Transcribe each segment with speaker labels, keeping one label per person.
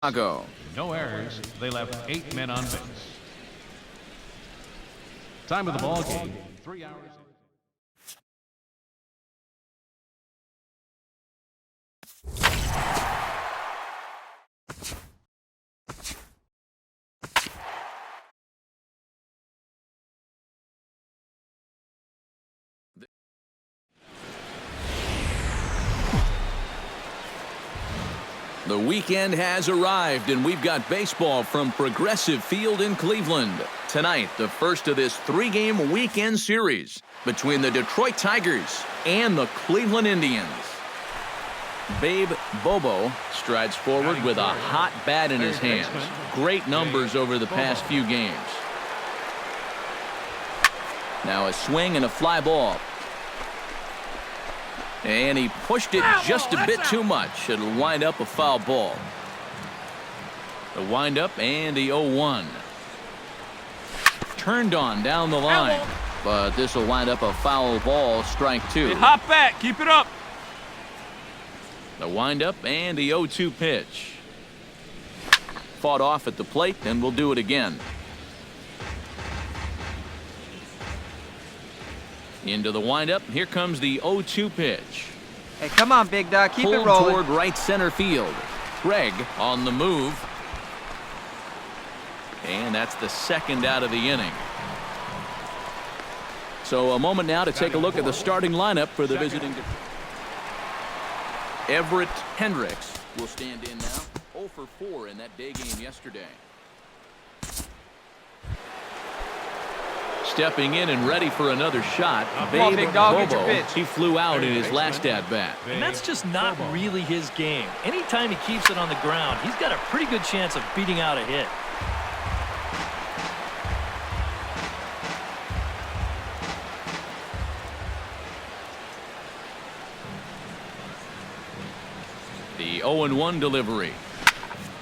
Speaker 1: Chicago.
Speaker 2: No errors. They left 8 men on base. Time of the ball game, 3 hours.
Speaker 1: The weekend has arrived, and we've got baseball from Progressive Field in Cleveland. Tonight, the first of this 3-game weekend series between the Detroit Tigers and the Cleveland Indians. Babe Bobo strides forward with a hot bat in his hands. Great numbers over the past few games. Now a swing and a fly ball. And he pushed it just a bit too much. It'll wind up a foul ball. The windup and the 0-1. Turned on down the line. But this will wind up a foul ball, strike 2.
Speaker 3: Hey, hop back. Keep it up.
Speaker 1: The windup and the 0-2 pitch. Fought off at the plate, and we'll do it again. Into the windup. Here comes the 0-2 pitch.
Speaker 4: Hey, come on, big dog. Keep
Speaker 1: Pulled
Speaker 4: it rolling.
Speaker 1: toward right center field. Craig on the move. And that's the second out of the inning. So a moment now to take a look at the starting lineup for the visiting. Everett Hendricks will stand in now. 0 for 4 in that day game yesterday. Stepping in and ready for another shot, Babe
Speaker 4: big dog, get your
Speaker 1: Bobo.
Speaker 4: pitch.
Speaker 1: He flew out in his last at-bat.
Speaker 5: And that's just not really his game. Anytime he keeps it on the ground, he's got a pretty good chance of beating out a hit.
Speaker 1: The 0-1 delivery.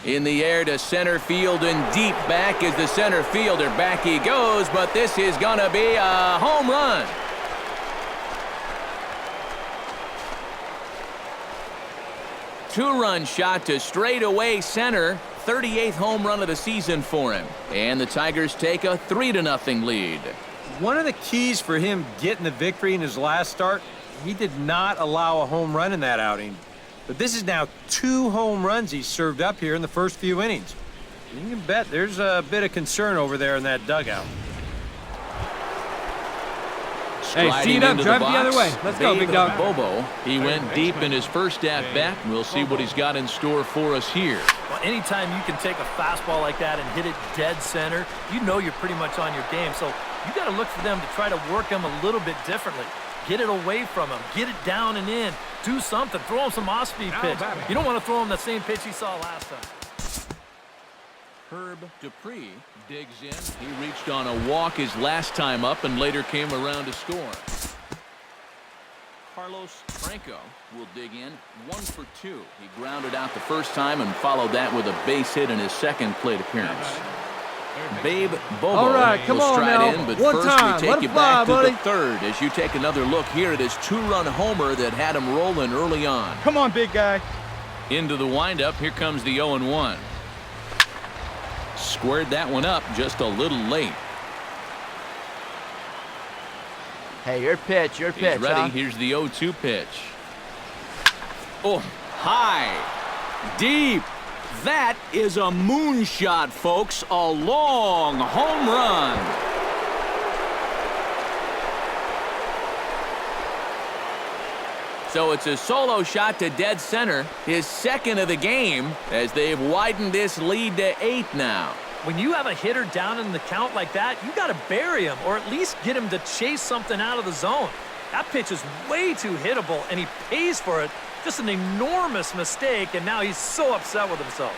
Speaker 1: In the air to center field and deep back is the center fielder. Back he goes, but this is going to be a home run. Two-run shot to straightaway center. 38th home run of the season for him. And the Tigers take a 3-0 lead.
Speaker 6: One of the keys for him getting the victory in his last start, he did not allow a home run in that outing. But this is now 2 home runs he's served up here in the first few innings. You can bet there's a bit of concern over there in that dugout.
Speaker 4: Hey, seat up, drive it the other way. Let's go, big dog.
Speaker 1: Bobo, he went deep in his first at-bat. We'll see what he's got in store for us here.
Speaker 5: Well, anytime you can take a fastball like that and hit it dead center, you know you're pretty much on your game. So you got to look for them to try to work him a little bit differently. Get it away from him. Get it down and in. Do something. Throw him some off-speed pitch. You don't want to throw him the same pitch he saw last time.
Speaker 1: Herb Dupree digs in. He reached on a walk his last time up and later came around to score. Carlos Franco will dig in. 1 for 2. He grounded out the first time and followed that with a base hit in his second plate appearance. Babe Bobo
Speaker 4: All right, come
Speaker 1: will
Speaker 4: on
Speaker 1: stride
Speaker 4: now.
Speaker 1: in, but
Speaker 4: One
Speaker 1: first
Speaker 4: time.
Speaker 1: we
Speaker 4: Let
Speaker 1: take you
Speaker 4: it fly,
Speaker 1: back to
Speaker 4: buddy.
Speaker 1: the third as you take another look here at his 2-run homer that had him rolling early on.
Speaker 4: Come on, big guy.
Speaker 1: Into the windup, here comes the 0-1. Squared that one up just a little late.
Speaker 4: Hey, your pitch,
Speaker 1: He's ready.
Speaker 4: huh?
Speaker 1: Here's the 0-2 pitch. Oh, high, deep. That is a moonshot, folks. A long home run. So it's a solo shot to dead center, his second of the game, as they've widened this lead to 8 now.
Speaker 5: When you have a hitter down in the count like that, you got to bury him or at least get him to chase something out of the zone. That pitch is way too hittable, and he pays for it. Just an enormous mistake, and now he's so upset with himself.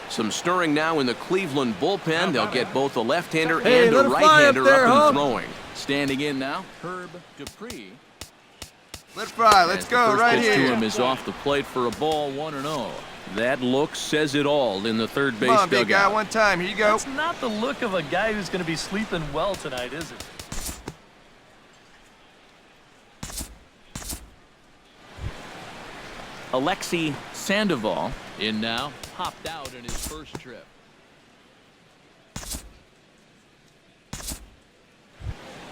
Speaker 1: Some stirring now in the Cleveland bullpen. They'll get both a left-hander
Speaker 4: Hey,
Speaker 1: and
Speaker 4: let
Speaker 1: a
Speaker 4: it fly
Speaker 1: right-hander
Speaker 4: up there,
Speaker 1: up and
Speaker 4: huh?
Speaker 1: throwing. Standing in now, Herb Dupree.
Speaker 4: Let's fly. Let's
Speaker 1: As
Speaker 4: go
Speaker 1: the first
Speaker 4: right
Speaker 1: pitch to
Speaker 4: here.
Speaker 1: him is off the plate for a ball, 1-0. That look says it all in the third base
Speaker 4: Come on, big guy.
Speaker 1: dugout.
Speaker 4: One time. Here you go.
Speaker 5: That's not the look of a guy who's going to be sleeping well tonight, is it?
Speaker 1: Alexei Sandoval in now, popped out in his first trip.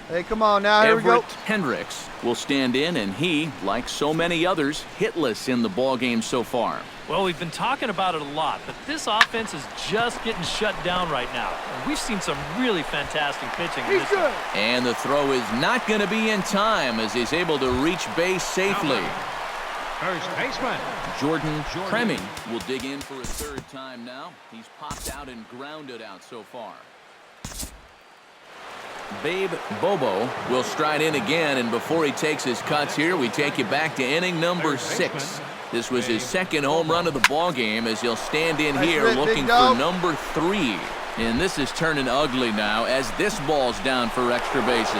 Speaker 3: Hey, come on now. Here we
Speaker 1: Everett
Speaker 3: go.
Speaker 1: Hendricks will stand in, and he, like so many others, hitless in the ball game so far.
Speaker 5: Well, we've been talking about it a lot, but this offense is just getting shut down right now. And we've seen some really fantastic pitching.
Speaker 3: He's good.
Speaker 1: And the throw is not going to be in time as he's able to reach base safely.
Speaker 2: First baseman.
Speaker 1: Jordan Premi will dig in for a third time now. He's popped out and grounded out so far. Babe Bobo will stride in again, and before he takes his cuts here, we take you back to inning number 6. This was his second home run of the ball game as he'll stand in here looking for number 3. And this is turning ugly now as this ball's down for extra bases.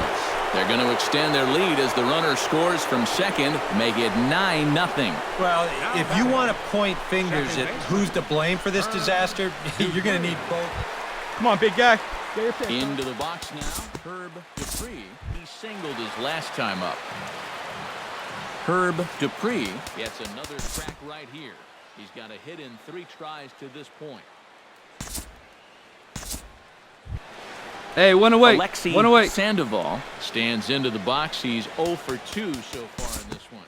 Speaker 1: They're going to extend their lead as the runner scores from second, make it 9-0.
Speaker 6: Well, if you want to point fingers at who's to blame for this disaster, you're going to need both.
Speaker 3: Come on, big guy.
Speaker 1: Into the box now, Herb Dupree. He singled his last time up. Herb Dupree gets another crack right here. He's got a hit in 3 tries to this point.
Speaker 4: Hey, one away.
Speaker 1: Alexei
Speaker 4: One away.
Speaker 1: Sandoval stands into the box. He's 0 for 2 so far in this one.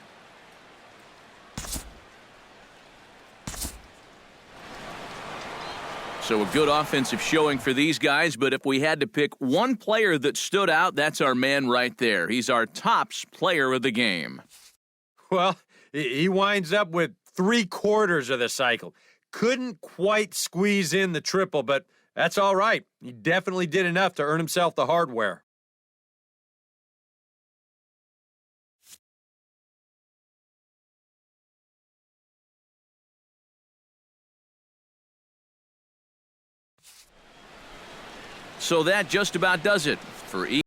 Speaker 1: So a good offensive showing for these guys, but if we had to pick one player that stood out, that's our man right there. He's our tops player of the game.
Speaker 6: Well, he winds up with 3/4 of the cycle. Couldn't quite squeeze in the triple, but that's all right. He definitely did enough to earn himself the hardware.
Speaker 1: So that just about does it for